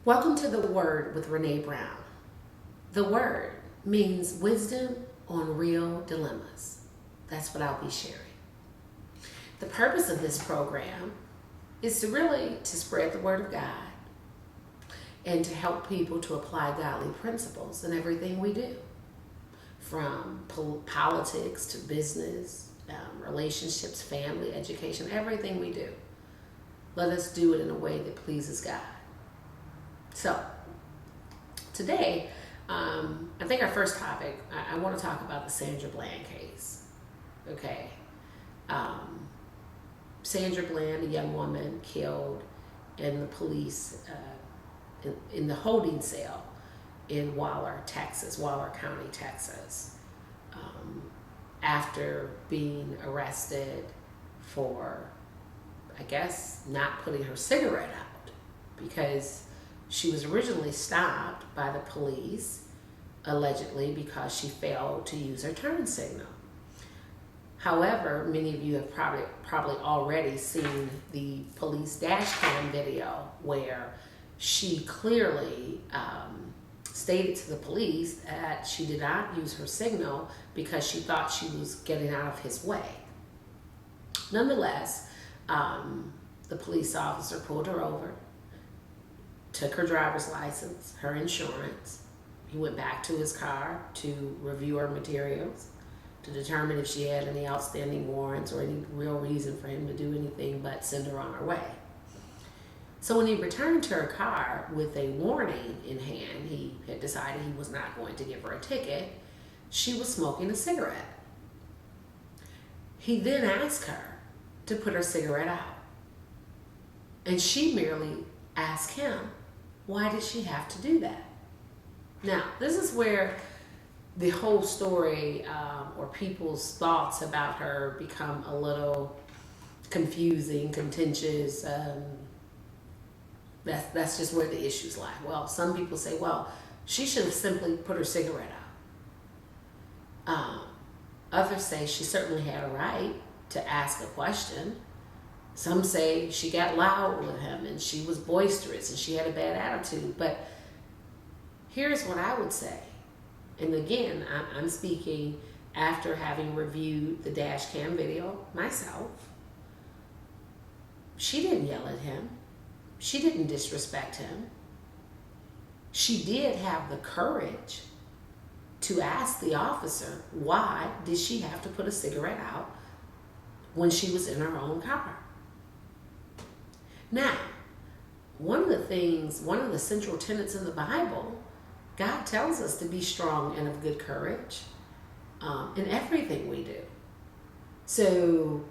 Welcome to the Word with Renee Brown. The Word means wisdom on real dilemmas. That's what I'll be sharing. The purpose of this program is to spread the Word of God and to help people to apply godly principles in everything we do, from politics to business, relationships, family, education, everything we do. Let us do it in a way that pleases God. So, today, I think our first topic, I want to talk about the Sandra Bland case. Okay. Sandra Bland, a young woman killed in the police, in the holding cell in Waller, County, Texas, after being arrested for, I guess, not putting her cigarette out, because she was originally stopped by the police, allegedly because she failed to use her turn signal. However, many of you have probably already seen the police dash cam video where she clearly stated to the police that she did not use her signal because she thought she was getting out of his way. Nonetheless, the police officer pulled her over, took her driver's license, her insurance. He went back to his car to review her materials, to determine if she had any outstanding warrants or any real reason for him to do anything but send her on her way. So when he returned to her car with a warning in hand, he had decided he was not going to give her a ticket. She was smoking a cigarette. He then asked her to put her cigarette out. And she merely asked him, why did she have to do that? Now, this is where the whole story or people's thoughts about her become a little confusing, contentious. That's just where the issues lie. Well, some people say, well, she should have simply put her cigarette out. Others say she certainly had a right to ask a question. Some say she got loud with him and she was boisterous and she had a bad attitude. But here's what I would say. And again, I'm speaking after having reviewed the dash cam video myself. She didn't yell at him. She didn't disrespect him. She did have the courage to ask the officer, why did she have to put a cigarette out when she was in her own car? Now, one of the central tenets in the Bible, God tells us to be strong and of good courage in everything we do. So,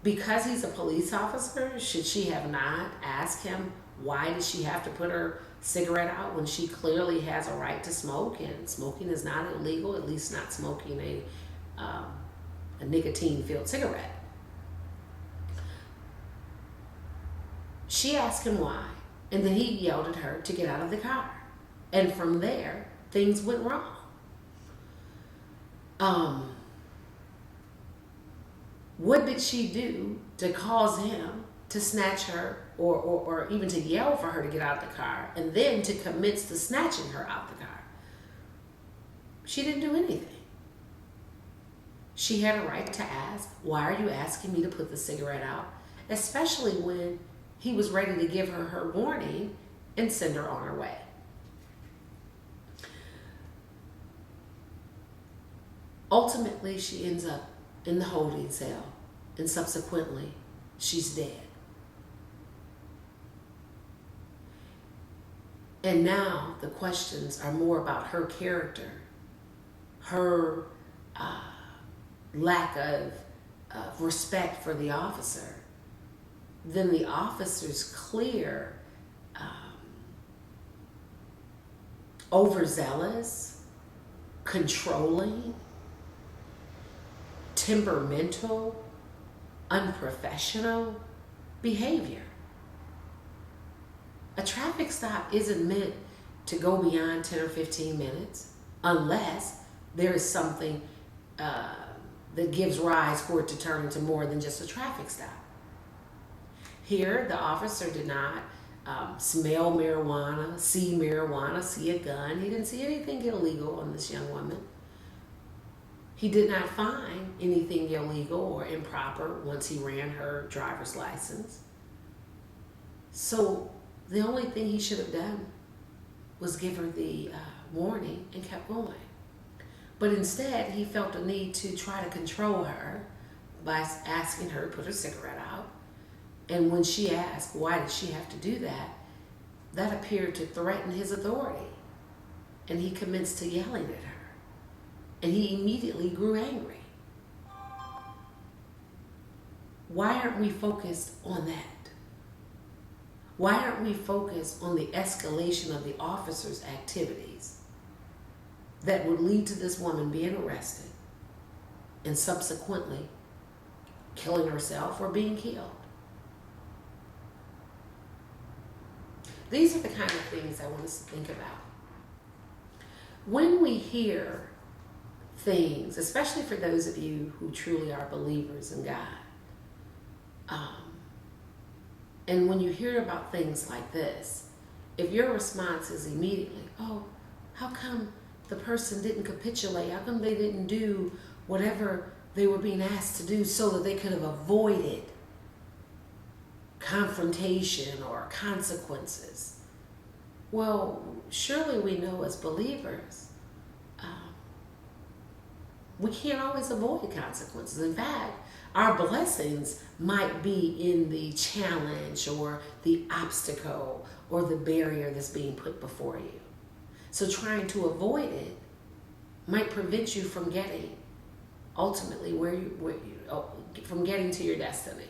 because he's a police officer, should she have not asked him why did she have to put her cigarette out when she clearly has a right to smoke, and smoking is not illegal, at least not smoking a nicotine-filled cigarette? She asked him why, and then he yelled at her to get out of the car. And from there, things went wrong. What did she do to cause him to snatch her or even to yell for her to get out of the car and then to commence to snatching her out the car? She didn't do anything. She had a right to ask, why are you asking me to put the cigarette out? Especially when he was ready to give her her warning and send her on her way. Ultimately, she ends up in the holding cell, and subsequently, she's dead. And now the questions are more about her character, her lack of respect for the officer, than the officer's clear, overzealous, controlling, temperamental, unprofessional behavior. A traffic stop isn't meant to go beyond 10 or 15 minutes unless there is something that gives rise for it to turn into more than just a traffic stop. Here, the officer did not smell marijuana, see a gun. He didn't see anything illegal on this young woman. He did not find anything illegal or improper once he ran her driver's license. So the only thing he should have done was give her the warning and kept going. But instead, he felt a need to try to control her by asking her to put her cigarette out. And when she asked, why did she have to do that, that appeared to threaten his authority. And he commenced to yelling at her. And he immediately grew angry. Why aren't we focused on that? Why aren't we focused on the escalation of the officer's activities that would lead to this woman being arrested and subsequently killing herself or being killed? These are the kind of things I want us to think about. When we hear things, especially for those of you who truly are believers in God, and when you hear about things like this, if your response is immediately, oh, how come the person didn't capitulate? How come they didn't do whatever they were being asked to do so that they could have avoided confrontation or consequences? Well, surely we know as believers, we can't always avoid consequences. In fact, our blessings might be in the challenge or the obstacle or the barrier that's being put before you. So trying to avoid it might prevent you from getting ultimately from getting to your destiny.